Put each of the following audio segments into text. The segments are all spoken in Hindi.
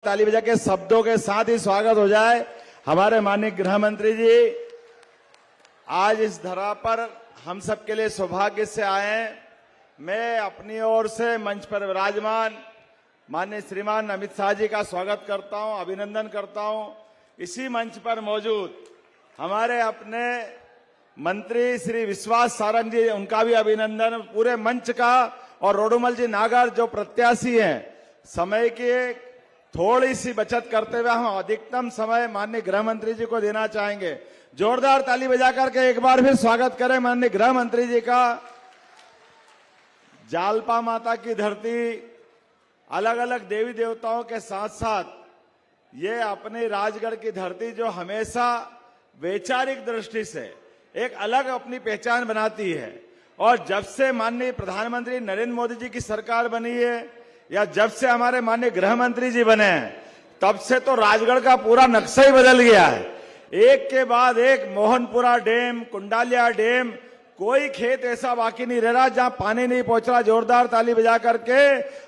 ताली बजा के शब्दों के साथ ही स्वागत हो जाए। हमारे माननीय गृह मंत्री जी आज इस धरा पर हम सबके लिए सौभाग्य से आए हैं। मैं अपनी ओर से मंच पर विराजमान माननीय श्रीमान अमित शाह जी का स्वागत करता हूं, अभिनंदन करता हूं। इसी मंच पर मौजूद हमारे अपने मंत्री श्री विश्वास सारंग जी, उनका भी अभिनंदन, पूरे मंच का, और रोडुमल जी नागर जो प्रत्याशी हैं। समय की थोड़ी सी बचत करते हुए हम अधिकतम समय माननीय गृह मंत्री जी को देना चाहेंगे। जोरदार ताली बजा करके एक बार फिर स्वागत करें माननीय गृह मंत्री जी का। जालपा माता की धरती, अलग अलग देवी देवताओं के साथ साथ ये अपनी राजगढ़ की धरती जो हमेशा वैचारिक दृष्टि से एक अलग अपनी पहचान बनाती है। और जब से माननीय प्रधानमंत्री नरेंद्र मोदी जी की सरकार बनी है या जब से हमारे माननीय गृह मंत्री जी बने हैं, तब से तो राजगढ़ का पूरा नक्शा ही बदल गया है। एक के बाद एक मोहनपुरा डैम, कुंडालिया डैम, कोई खेत ऐसा बाकी नहीं रह रहा जहां पानी नहीं पहुंच रहा। जोरदार ताली बजा करके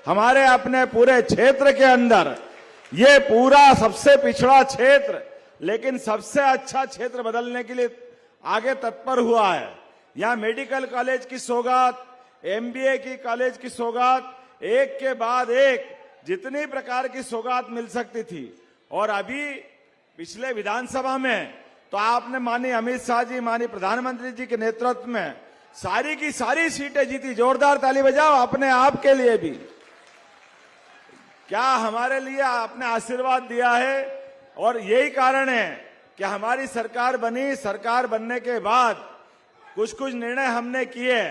हमारे अपने पूरे क्षेत्र के अंदर ये पूरा सबसे पिछड़ा क्षेत्र लेकिन सबसे अच्छा क्षेत्र बदलने के लिए आगे तत्पर हुआ है। यहाँ मेडिकल कॉलेज की सौगात, MBA की कॉलेज की सौगात, एक के बाद एक जितनी प्रकार की सौगात मिल सकती थी। और अभी पिछले विधानसभा में तो आपने माननीय अमित शाह जी, माननीय प्रधानमंत्री जी के नेतृत्व में सारी की सारी सीटें जीती। जोरदार ताली बजाओ अपने आप के लिए भी। क्या हमारे लिए आपने आशीर्वाद दिया है, और यही कारण है कि हमारी सरकार बनी। सरकार बनने के बाद कुछ निर्णय हमने किए।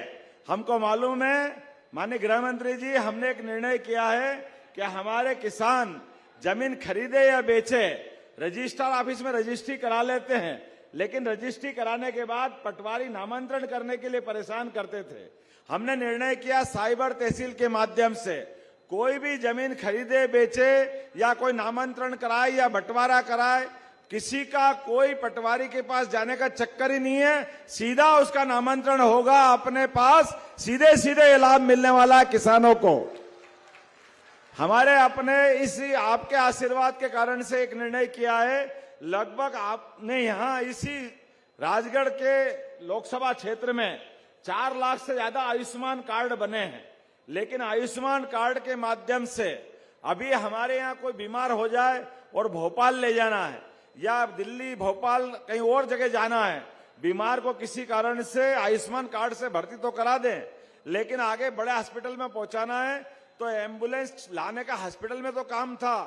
हमको मालूम है माननीय गृह मंत्री जी, हमने एक निर्णय किया है कि हमारे किसान जमीन खरीदे या बेचे, रजिस्ट्रार ऑफिस में रजिस्ट्री करा लेते हैं, लेकिन रजिस्ट्री कराने के बाद पटवारी नामांतरण करने के लिए परेशान करते थे। हमने निर्णय किया साइबर तहसील के माध्यम से कोई भी जमीन खरीदे बेचे या कोई नामांतरण कराए या बंटवारा कराए, किसी का कोई पटवारी के पास जाने का चक्कर ही नहीं है। सीधा उसका नामांतरण होगा अपने पास, सीधे सीधे ये लाभ मिलने वाला है किसानों को। हमारे अपने इसी आपके आशीर्वाद के कारण से एक निर्णय किया है। लगभग आपने यहाँ इसी राजगढ़ के लोकसभा क्षेत्र में 4 लाख से ज्यादा आयुष्मान कार्ड बने हैं। लेकिन आयुष्मान कार्ड के माध्यम से अभी हमारे यहाँ कोई बीमार हो जाए और भोपाल ले जाना है या दिल्ली, भोपाल, कहीं और जगह जाना है, बीमार को किसी कारण से आयुष्मान कार्ड से भर्ती तो करा दें, लेकिन आगे बड़े हॉस्पिटल में पहुंचाना है तो एम्बुलेंस लाने का हॉस्पिटल में तो काम था,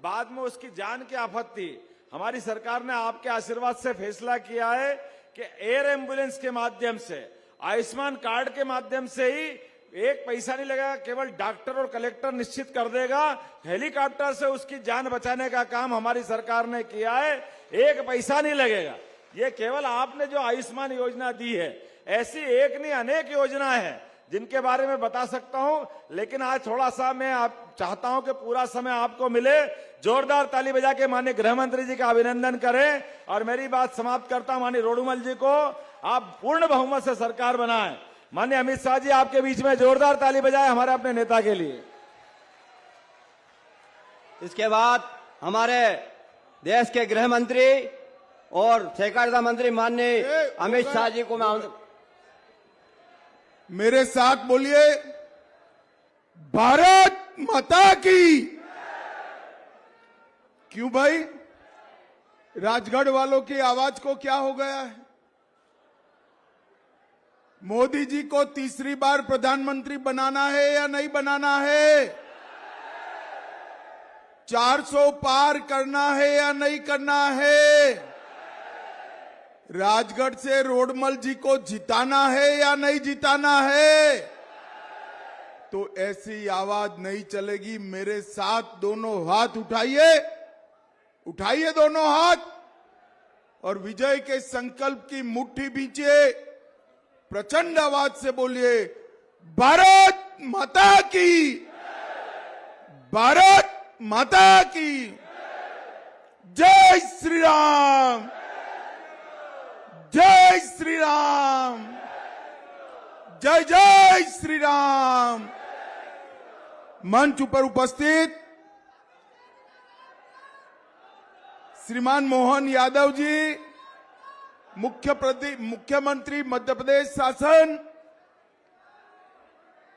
बाद में उसकी जान की आफत थी। हमारी सरकार ने आपके आशीर्वाद से फैसला किया है कि एयर एम्बुलेंस के माध्यम से, आयुष्मान कार्ड के माध्यम से ही एक पैसा नहीं लगेगा, केवल डॉक्टर और कलेक्टर निश्चित कर देगा। हेलीकॉप्टर से उसकी जान बचाने का काम हमारी सरकार ने किया है, एक पैसा नहीं लगेगा। ये केवल आपने जो आयुष्मान योजना दी है, ऐसी एक नहीं अनेक योजना है जिनके बारे में बता सकता हूं, लेकिन आज थोड़ा सा मैं आप चाहता हूं कि पूरा समय आपको मिले। जोरदार ताली बजा के माननीय गृह मंत्री जी का अभिनंदन करें। और मेरी बात समाप्त करता हूं माननीय रोडुमल जी को, आप पूर्ण बहुमत से सरकार बनाएं। माननीय अमित शाह जी आपके बीच में जोरदार ताली बजाए हमारे अपने नेता के लिए। इसके बाद हमारे देश के गृह मंत्री और सहकारिता मंत्री माननीय अमित शाह जी को मैं मेरे साथ बोलिए, भारत माता की। क्यों भाई, राजगढ़ वालों की आवाज को क्या हो गया है? मोदी जी को तीसरी बार प्रधानमंत्री बनाना है या नहीं बनाना है? 400 पार करना है या नहीं करना है? राजगढ़ से रोडमल जी को जिताना है या नहीं जिताना है? तो ऐसी आवाज नहीं चलेगी। मेरे साथ दोनों हाथ उठाइए, उठाइए दोनों हाथ, और विजय के संकल्प की मुट्ठी बींचिए। प्रचंड आवाज से बोलिए, भारत माता की, भारत माता की। जय श्री राम, जय श्री राम, जय जय श्री राम। मंच पर उपस्थित श्रीमान मोहन यादव जी, मुख्यमंत्री मध्य प्रदेश शासन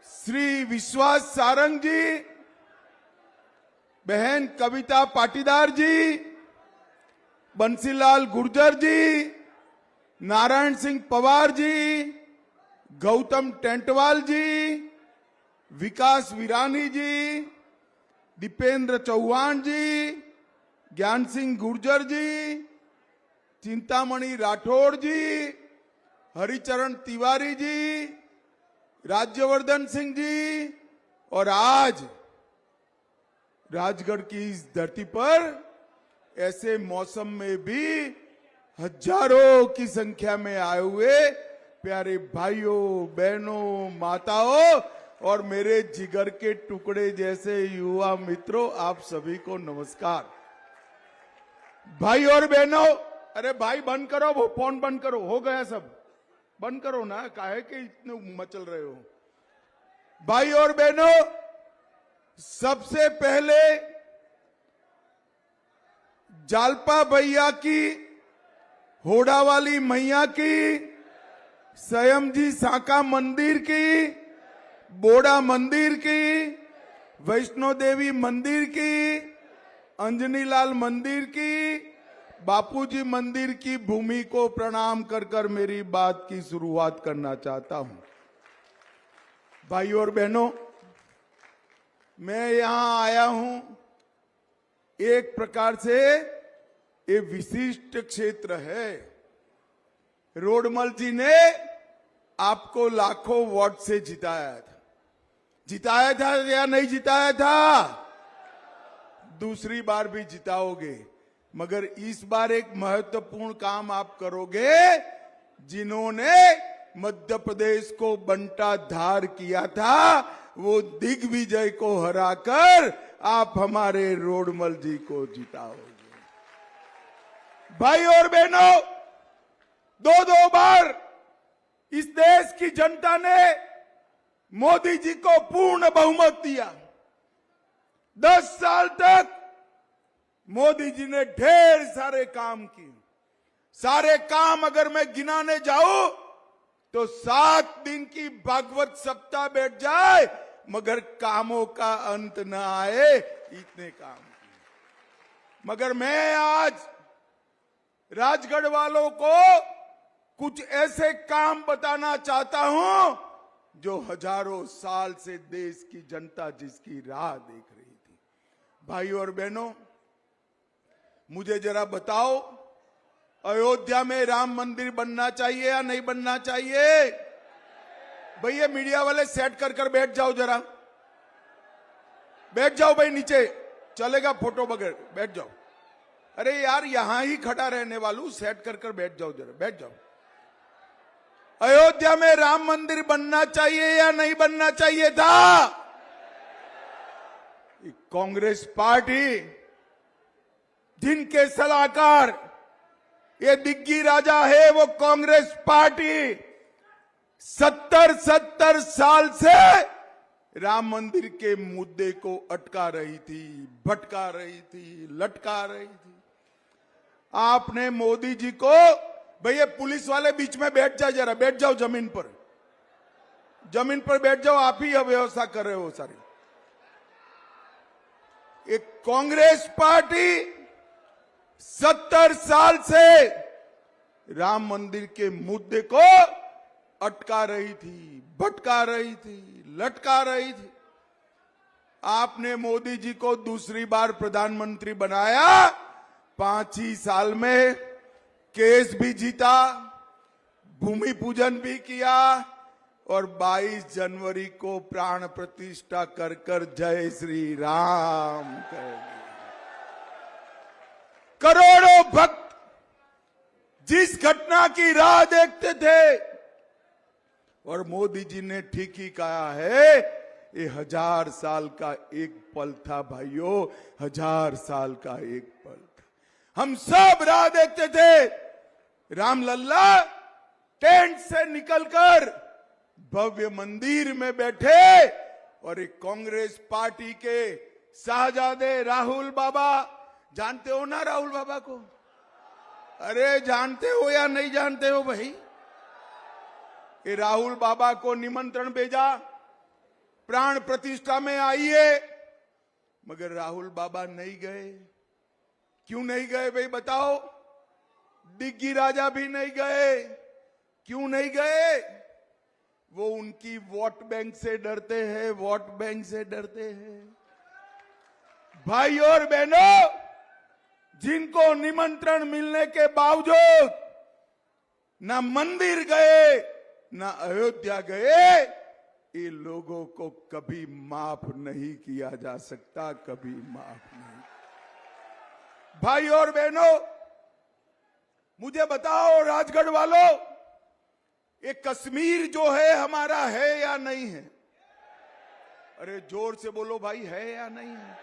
श्री विश्वास सारंग जी, बहन कविता पाटीदार जी, बंसीलाल गुर्जर जी, नारायण सिंह पवार जी, गौतम टेंटवाल जी, विकास विरानी जी, दीपेंद्र चौहान जी, ज्ञान सिंह गुर्जर जी, चिंतामणि राठौड़ जी, हरिचरण तिवारी जी, राज्यवर्धन सिंह जी, और आज राजगढ़ की इस धरती पर ऐसे मौसम में भी हजारों की संख्या में आए हुए प्यारे भाइयों, बहनों, माताओं और मेरे जिगर के टुकड़े जैसे युवा मित्रों, आप सभी को नमस्कार। भाई और बहनों, अरे भाई बंद करो, वो फोन बंद करो, हो गया सब, बंद करो ना, काहे के इतने मचल रहे हो। भाई और बहनों, सबसे पहले जालपा भैया की, होड़ा वाली मैया की, स्वयं जी साका मंदिर की, बोड़ा मंदिर की, वैष्णो देवी मंदिर की, अंजनी लाल मंदिर की, बापूजी मंदिर की भूमि को प्रणाम कर कर मेरी बात की शुरुआत करना चाहता हूं। भाई और बहनों, मैं यहां आया हूं, एक प्रकार से ये विशिष्ट क्षेत्र है। रोडमल जी ने आपको लाखों वोट से जिताया था या नहीं जिताया था? दूसरी बार भी जिताओगे, मगर इस बार एक महत्वपूर्ण काम आप करोगे। जिन्होंने मध्य प्रदेश को बंटा धार किया था, वो दिग्विजय को हराकर आप हमारे रोडमल जी को जिताओगे। भाई और बहनों, दो बार इस देश की जनता ने मोदी जी को पूर्ण बहुमत दिया। 10 साल तक मोदी जी ने ढेर सारे काम किए। सारे काम अगर मैं गिनाने जाऊं तो 7 दिन की भागवत सप्ताह बैठ जाए, मगर कामों का अंत न आए, इतने काम किए। मगर मैं आज राजगढ़ वालों को कुछ ऐसे काम बताना चाहता हूं जो हजारों साल से देश की जनता जिसकी राह देख रही थी। भाई और बहनों, मुझे जरा बताओ, अयोध्या में राम मंदिर बनना चाहिए या नहीं बनना चाहिए? भैया मीडिया वाले सेट कर कर बैठ जाओ, जरा बैठ जाओ भाई, नीचे चलेगा फोटो बगैर, बैठ जाओ। अरे यार, यहां ही खड़ा रहने वालों, सेट कर कर बैठ जाओ, जरा बैठ जाओ। अयोध्या में राम मंदिर बनना चाहिए या नहीं बनना चाहिए था? कांग्रेस पार्टी, जिनके सलाहकार ये दिग्गी राजा है, वो कांग्रेस पार्टी 70 साल से राम मंदिर के मुद्दे को अटका रही थी, भटका रही थी, लटका रही थी। आपने मोदी जी को, भैया पुलिस वाले बीच में बैठ जाओ, जरा बैठ जाओ, जमीन पर बैठ जाओ, आप ही अव्यवस्था कर रहे हो सारी। एक कांग्रेस पार्टी 70 साल से राम मंदिर के मुद्दे को अटका रही थी, भटका रही थी, लटका रही थी। आपने मोदी जी को दूसरी बार प्रधानमंत्री बनाया, 5 ही साल में केस भी जीता, भूमि पूजन भी किया और 22 जनवरी को प्राण प्रतिष्ठा कर कर जय श्री राम कर दिया। करोड़ों भक्त जिस घटना की राह देखते थे, और मोदी जी ने ठीक ही कहा है, ये 1000 साल का एक पल था भाइयों, 1000 साल का एक पल था। हम सब राह देखते थे, रामलल्ला टेंट से निकलकर भव्य मंदिर में बैठे और एक कांग्रेस पार्टी के शाहजादे राहुल बाबा, जानते हो ना राहुल बाबा को? अरे जानते हो या नहीं जानते हो भाई? ये राहुल बाबा को निमंत्रण भेजा, प्राण प्रतिष्ठा में आइए, मगर राहुल बाबा नहीं गए। क्यों नहीं गए भाई बताओ? डिग्गी राजा भी नहीं गए। क्यों नहीं गए? वो उनकी वोट बैंक से डरते हैं, वोट बैंक से डरते हैं। भाई और बहनों, जिनको निमंत्रण मिलने के बावजूद ना मंदिर गए ना अयोध्या गए, ये लोगों को कभी माफ नहीं किया जा सकता, कभी माफ नहीं। भाई और बहनों, मुझे बताओ राजगढ़ वालों, ये कश्मीर जो है हमारा है या नहीं है? अरे जोर से बोलो भाई, है या नहीं है?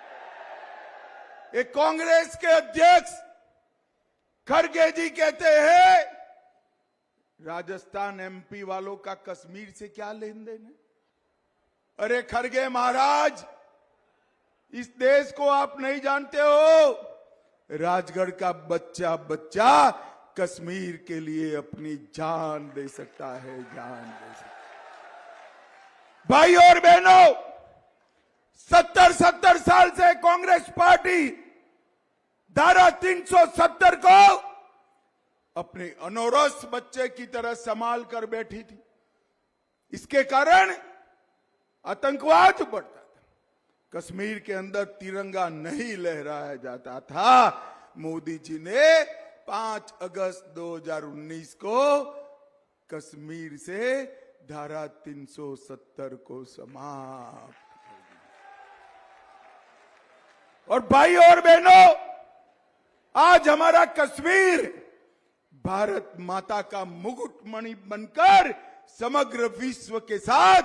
ये कांग्रेस के अध्यक्ष खड़गे जी कहते हैं राजस्थान एमपी वालों का कश्मीर से क्या लेन देन है? अरे खड़गे महाराज, इस देश को आप नहीं जानते हो। राजगढ़ का बच्चा बच्चा कश्मीर के लिए अपनी जान दे सकता है, जान दे सकता है। भाई और बहनों, 70 साल से कांग्रेस पार्टी धारा 370 को अपने अनौरस बच्चे की तरह संभाल कर बैठी थी। इसके कारण आतंकवाद बढ़ता था, कश्मीर के अंदर तिरंगा नहीं लहराया जाता था। मोदी जी ने 5 अगस्त 2019 को कश्मीर से धारा 370 को समाप्त कर दिया। और भाई और बहनों, आज हमारा कश्मीर भारत माता का मुकुटमणि बनकर समग्र विश्व के साथ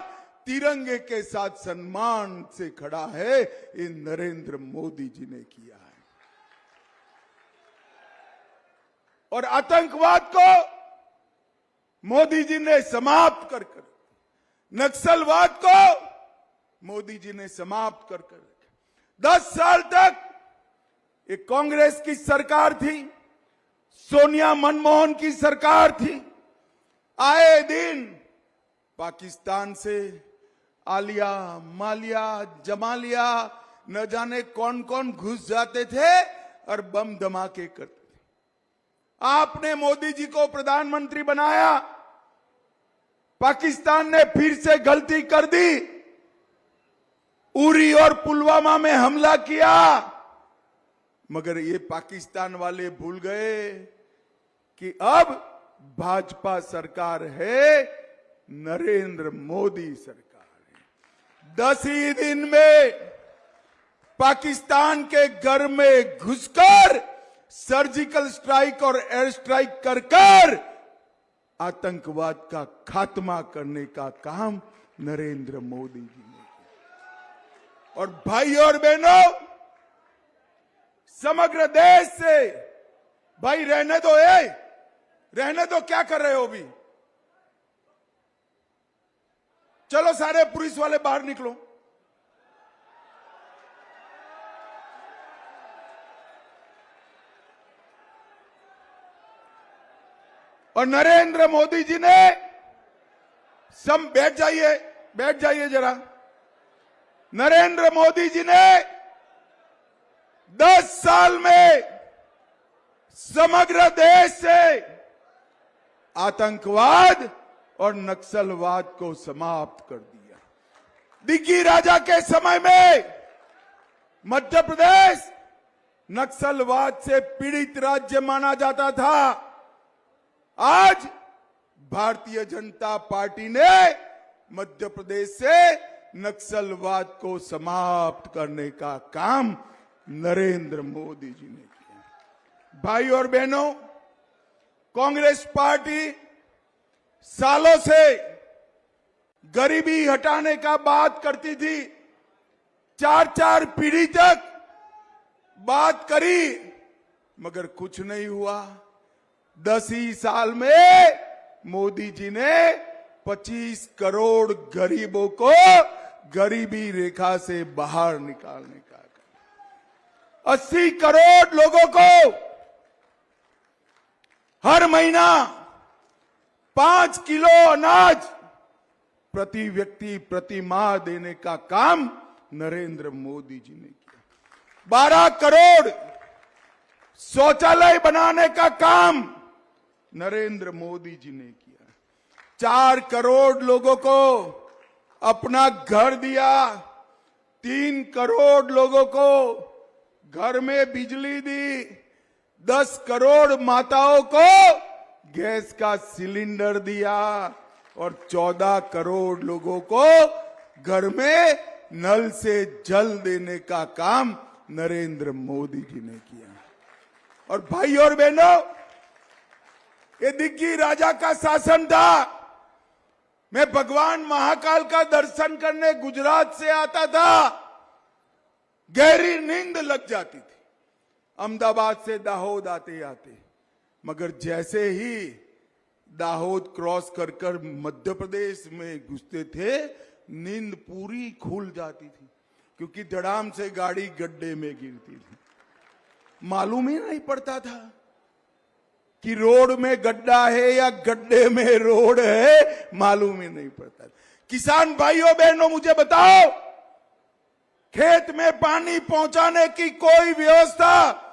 तिरंगे के साथ सम्मान से खड़ा है। ये नरेंद्र मोदी जी ने किया है। और आतंकवाद को मोदी जी ने समाप्त कर कर, नक्सलवाद को मोदी जी ने समाप्त कर कर, 10 साल तक ये कांग्रेस की सरकार थी, सोनिया मनमोहन की सरकार थी। आए दिन पाकिस्तान से आलिया, मालिया, जमालिया, न जाने कौन कौन घुस जाते थे और बम धमाके करते थे। आपने मोदी जी को प्रधानमंत्री बनाया, पाकिस्तान ने फिर से गलती कर दी, उरी और पुलवामा में हमला किया। मगर ये पाकिस्तान वाले भूल गए कि अब भाजपा सरकार है, नरेंद्र मोदी सरकार है। 10 ही दिन में पाकिस्तान के घर में घुसकर सर्जिकल स्ट्राइक और एयर स्ट्राइक कर कर आतंकवाद का खात्मा करने का काम नरेंद्र मोदी जी ने किया। और भाई और बहनों, समग्र देश से भाई रहने दो, रहने दो, क्या कर रहे हो अभी? चलो सारे पुलिस वाले बाहर निकलो। और नरेंद्र मोदी जी ने बैठ जाइए जरा। नरेंद्र मोदी जी ने 10 साल में समग्र देश से आतंकवाद और नक्सलवाद को समाप्त कर दिया। डिग्गी राजा के समय में मध्य प्रदेश नक्सलवाद से पीड़ित राज्य माना जाता था। आज भारतीय जनता पार्टी ने मध्य प्रदेश से नक्सलवाद को समाप्त करने का काम नरेंद्र मोदी जी ने किया। भाई और बहनों, कांग्रेस पार्टी सालों से गरीबी हटाने का बात करती थी, 4 पीढ़ी तक बात करी, मगर कुछ नहीं हुआ। 10 ही साल में मोदी जी ने 25 करोड़ गरीबों को गरीबी रेखा से बाहर निकालने का। 80 करोड़ लोगों को हर महीना 5 किलो अनाज प्रति व्यक्ति प्रति माह देने का काम नरेंद्र मोदी जी ने किया। 12 करोड़ शौचालय बनाने का काम नरेंद्र मोदी जी ने किया। 4 करोड़ लोगों को अपना घर दिया। 3 करोड़ लोगों को घर में बिजली दी। 10 करोड़ माताओं को गैस का सिलेंडर दिया और 14 करोड़ लोगों को घर में नल से जल देने का काम नरेंद्र मोदी जी ने किया। और भाई और बहनों, ये दिग्गी राजा का शासन था। मैं भगवान महाकाल का दर्शन करने गुजरात से आता था, गहरी नींद लग जाती थी अहमदाबाद से दाहोद आते आते। मगर जैसे ही दाहोद क्रॉस कर कर मध्य प्रदेश में घुसते थे, नींद पूरी खुल जाती थी, क्योंकि धड़ाम से गाड़ी गड्ढे में गिरती थी। मालूम ही नहीं पड़ता था कि रोड में गड्ढा है या गड्ढे में रोड है, मालूम ही नहीं पड़ता। किसान भाइयों बहनों, मुझे बताओ, खेत में पानी पहुंचाने की कोई व्यवस्था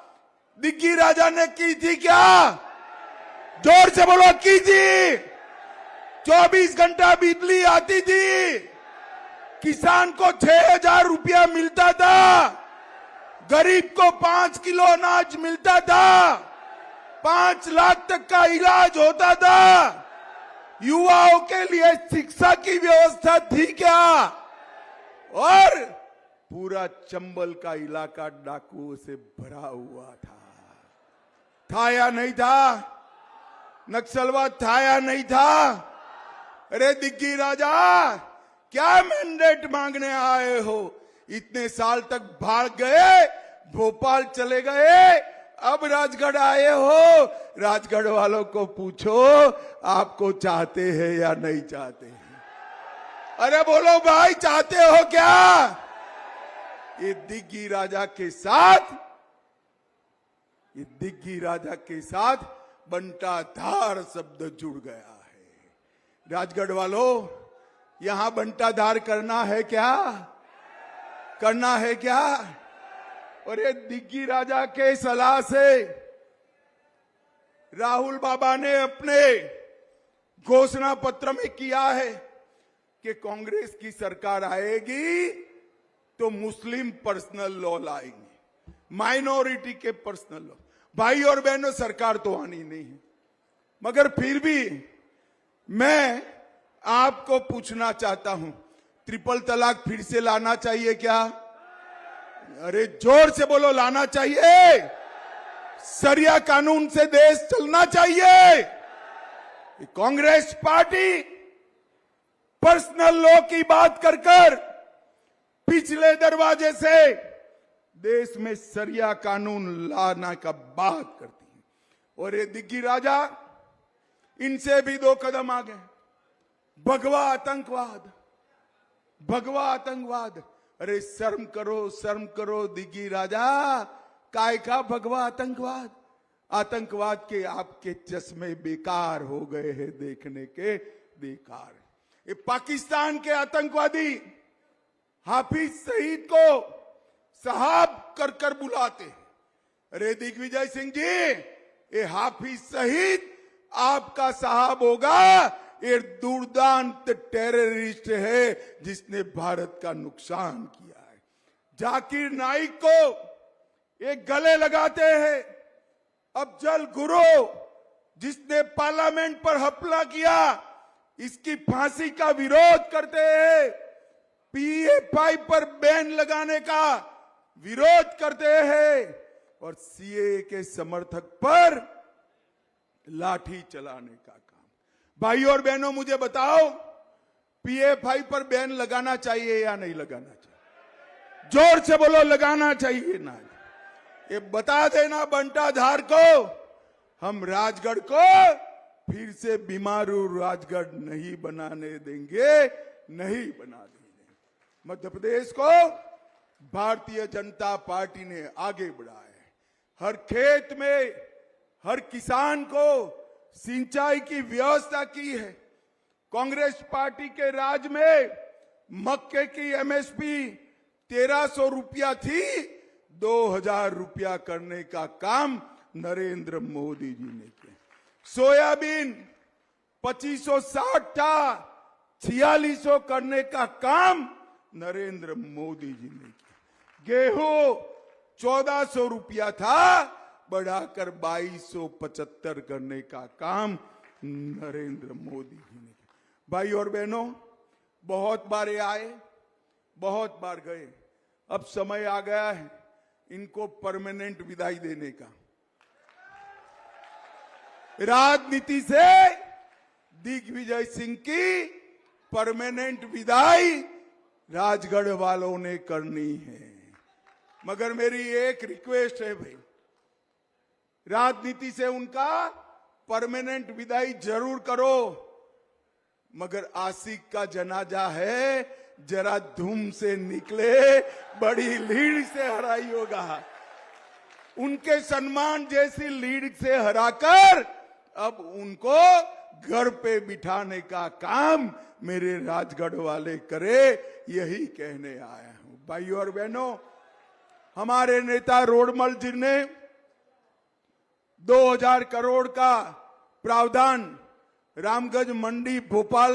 दिग्गी राजा ने की थी क्या? जोर से बोलो, की थी। 24 घंटा बिजली आती थी, किसान को 6,000 रुपया मिलता था, गरीब को 5 किलो अनाज मिलता था, 5 लाख तक का इलाज होता था, युवाओं के लिए शिक्षा की व्यवस्था थी क्या? और पूरा चंबल का इलाका डाकुओं से भरा हुआ था या नहीं था? नक्सलवाद था या नहीं था? अरे दिग्गी राजा, क्या मैंडेट मांगने आए हो? इतने साल तक भाग गए, भोपाल चले गए, अब राजगढ़ आए हो। राजगढ़ वालों को पूछो, आपको चाहते हैं या नहीं चाहते हैं? अरे बोलो भाई, चाहते हो क्या? ये दिग्गी राजा के साथ बंटाधार शब्द जुड़ गया है। राजगढ़ वालों, यहां बंटाधार करना है क्या? करना है क्या? और ये दिग्गी राजा के सलाह से राहुल बाबा ने अपने घोषणा पत्र में किया है कि कांग्रेस की सरकार आएगी तो मुस्लिम पर्सनल लॉ लाएंगे, माइनॉरिटी के पर्सनल लॉ। भाई और बहनों, सरकार तो आनी नहीं है, मगर फिर भी मैं आपको पूछना चाहता हूं, ट्रिपल तलाक फिर से लाना चाहिए क्या? अरे जोर से बोलो, लाना चाहिए? शरिया कानून से देश चलना चाहिए? कांग्रेस पार्टी पर्सनल लॉ की बात कर पिछले दरवाजे से देश में शरिया कानून लाने का बात करती है। और ये दिग्गी राजा इनसे भी 2 कदम आगे। भगवा आतंकवाद। अरे शर्म करो दिग्गी राजा, काय का भगवा आतंकवाद? आतंकवाद के आपके चश्मे बेकार हो गए हैं देखने के, बेकार। ये पाकिस्तान के आतंकवादी हाफिज सईद को साहब कर बुलाते। अरे दिग्विजय सिंह जी, ये हाफिज सईद आपका साहब होगा? ये दुर्दांत टेररिस्ट है जिसने भारत का नुकसान किया है। जाकिर नाइक को एक गले लगाते हैं। अफजल गुरु जिसने पार्लियामेंट पर हमला किया, इसकी फांसी का विरोध करते हैं। पीएफआई पर बैन लगाने का विरोध करते हैं और सीए के समर्थक पर लाठी चलाने का काम। भाई और बहनों, मुझे बताओ, पीएफआई पर बैन लगाना चाहिए या नहीं लगाना चाहिए? जोर से बोलो, लगाना चाहिए ना? ये बता देना बंटाधार को, हम राजगढ़ को फिर से बीमारू राजगढ़ नहीं बनाने देंगे, नहीं बना देंगे। मध्य प्रदेश को भारतीय जनता पार्टी ने आगे बढ़ाया है। हर खेत में हर किसान को सिंचाई की व्यवस्था की है। कांग्रेस पार्टी के राज में मक्के की एमएसपी 1300 रुपया थी, 2000 रुपया करने का काम नरेंद्र मोदी जी ने किया। सोयाबीन 2560 था, 4600 करने का काम नरेंद्र मोदी जी ने किया। गेहूं 1400 रुपया था, बढ़ाकर 2275 करने का काम नरेंद्र मोदी जी ने किया। भाई और बहनों, बहुत बार ये आए, बहुत बार गए, अब समय आ गया है इनको परमानेंट विदाई देने का। राजनीति से दिग्विजय सिंह की परमानेंट विदाई राजगढ़ वालों ने करनी है। मगर मेरी एक रिक्वेस्ट है भाई, राजनीति से उनका परमानेंट विदाई जरूर करो, मगर आशिक का जनाजा है, जरा धूम से निकले, बड़ी लीड से हराई होगा। उनके सम्मान जैसी लीड से हराकर अब उनको घर पे बिठाने का काम मेरे राजगढ़ वाले करे, यही कहने आया हूं। भाइयों और बहनों, हमारे नेता रोडमल जी ने 2000 करोड़ का प्रावधान रामगंज मंडी भोपाल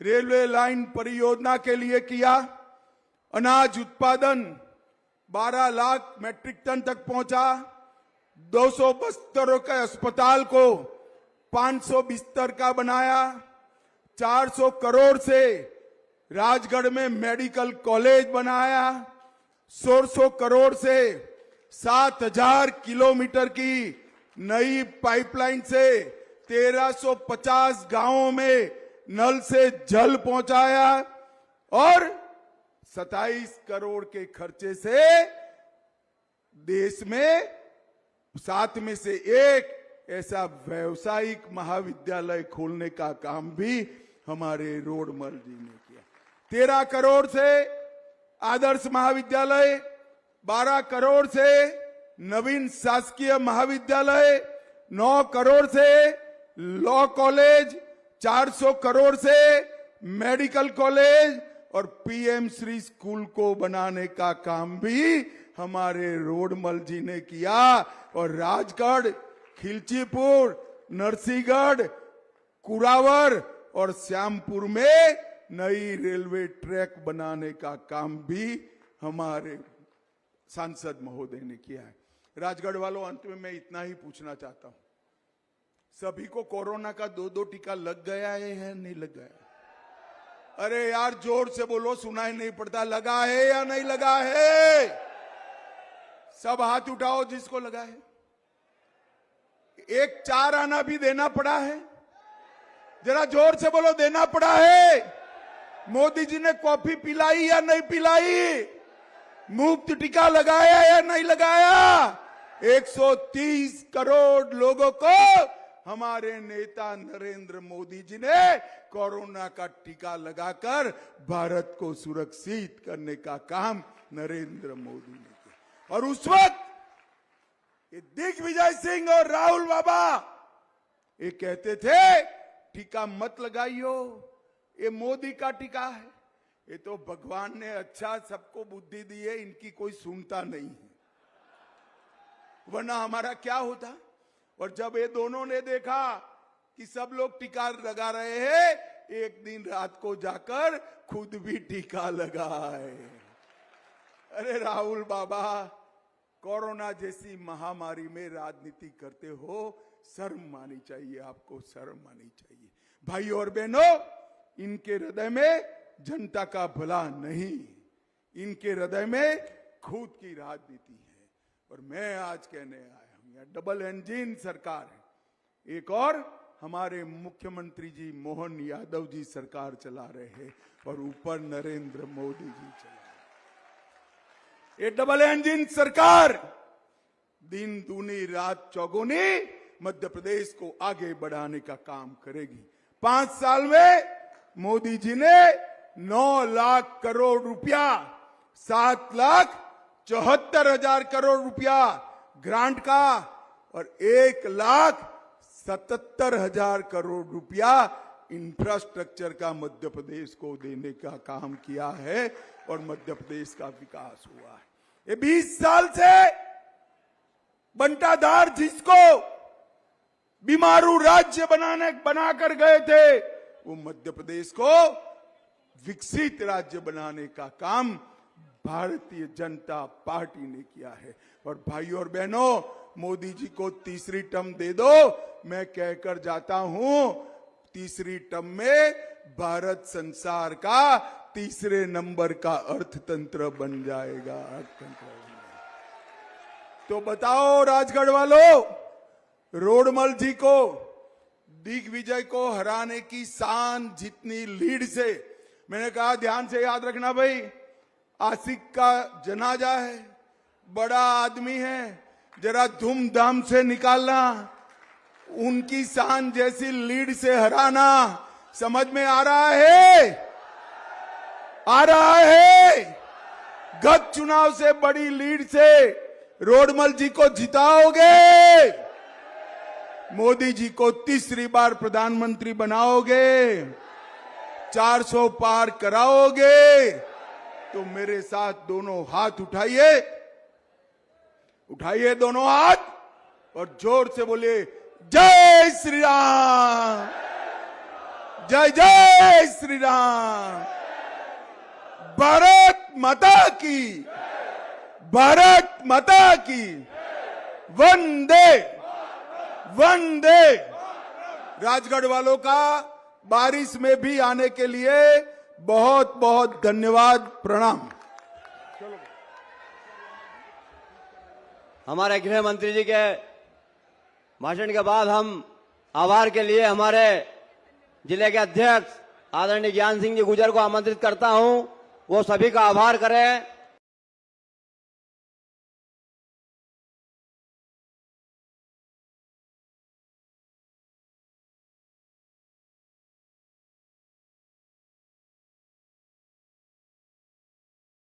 रेलवे लाइन परियोजना के लिए किया। अनाज उत्पादन 12 लाख मेट्रिक टन तक पहुंचा। 200 बिस्तरों के अस्पताल को 500 बिस्तर का बनाया। 400 करोड़ से राजगढ़ में मेडिकल कॉलेज बनाया। 100 करोड़ से 7000 किलोमीटर की नई पाइपलाइन से 1350 गांवों में नल से जल पहुंचाया और 27 करोड़ के खर्चे से देश में 7 में से एक ऐसा व्यावसायिक महाविद्यालय खोलने का काम भी हमारे रोडमल जी ने किया। 13 करोड़ से आदर्श महाविद्यालय, 12 करोड़ से नवीन शासकीय महाविद्यालय, 9 करोड़ से लॉ कॉलेज, 400 करोड़ से मेडिकल कॉलेज और पीएम श्री स्कूल को बनाने का काम भी हमारे रोडमल जी ने किया। और राजगढ़, खिलचीपुर, नरसिंहगढ़, कुरावर और श्यामपुर में नई रेलवे ट्रैक बनाने का काम भी हमारे सांसद महोदय ने किया है। राजगढ़ वालों, अंत में मैं इतना ही पूछना चाहता हूं, सभी को कोरोना का 2-2 टीका लग गया है नहीं लग गया? अरे यार जोर से बोलो, सुनाई नहीं पड़ता। लगा है या नहीं लगा है? सब हाथ उठाओ जिसको लगा है। एक 4 आना भी देना पड़ा है, जरा जोर से बोलो, देना पड़ा है। मोदी जी ने कॉफी पिलाई या नहीं पिलाई? मुफ्त टीका लगाया या नहीं लगाया? 130 करोड़ लोगों को हमारे नेता नरेंद्र मोदी जी ने कोरोना का टीका लगाकर भारत को सुरक्षित करने का काम नरेंद्र मोदी ने किया। और उस वक्त ये दिग्विजय सिंह और राहुल बाबा ये कहते थे टीका मत लगाइयो, ये मोदी का टीका है। ये तो भगवान ने अच्छा सबको बुद्धि दी है, इनकी कोई सुनता नहीं है, वरना हमारा क्या होता। और जब ये दोनों ने देखा कि सब लोग टीका लगा रहे हैं, एक दिन रात को जाकर खुद भी टीका लगाए। अरे राहुल बाबा, कोरोना जैसी महामारी में राजनीति करते हो, शर्म आनी चाहिए आपको, शर्म आनी चाहिए। भाई और बहनों, इनके हृदय में जनता का भला नहीं, इनके हृदय में खुद की राजनीति है। और मैं आज कहने आया हूं, यह डबल इंजन सरकार है। एक और हमारे मुख्यमंत्री जी मोहन यादव जी सरकार चला रहे हैं और ऊपर नरेंद्र मोदी जी चला रहे हैं। ये डबल इंजन सरकार दिन दूनी रात चौगुनी मध्य प्रदेश को आगे बढ़ाने का काम करेगी। 5 साल में मोदी जी ने 9 लाख करोड़ रुपया 7,74,000 करोड़ रुपया ग्रांट का और 1,77,000 करोड़ रुपया इंफ्रास्ट्रक्चर का मध्य प्रदेश को देने का काम किया है और मध्य प्रदेश का विकास हुआ है। ये 20 साल से बंटाधार जिसको बीमारू राज्य बनाकर गए थे, वो मध्य प्रदेश को विकसित राज्य बनाने का काम भारतीय जनता पार्टी ने किया है। और भाइयों और बहनों, मोदी जी को तीसरी टर्म दे दो, मैं कहकर जाता हूं, तीसरी टर्म में भारत संसार का तीसरे नंबर का अर्थतंत्र बन जाएगा। तो बताओ राजगढ़ वालों, रोडमल जी को, दिग्विजय को हराने की शान जितनी लीड से, मैंने कहा ध्यान से याद रखना भाई, आशिक का जनाजा है, बड़ा आदमी है, जरा धूमधाम से निकालना, उनकी शान जैसी लीड से हराना। समझ में आ रहा है? आ रहा है? गत चुनाव से बड़ी लीड से रोडमल जी को जिताओगे, मोदी जी को तीसरी बार प्रधानमंत्री बनाओगे, 400 पार कराओगे, तो मेरे साथ दोनों हाथ उठाइए, उठाइए दोनों हाथ और जोर से बोलिए जय श्री राम, जय जय श्री राम, भारत माता की, भारत माता की, वंदे वंदे। राजगढ़ वालों का बारिश में भी आने के लिए बहुत बहुत धन्यवाद, प्रणाम। हमारे गृह मंत्री जी के भाषण के बाद हम आभार के लिए हमारे जिले के अध्यक्ष आदरणीय ज्ञान सिंह जी गुजर को आमंत्रित करता हूं, वो सभी का आभार करें।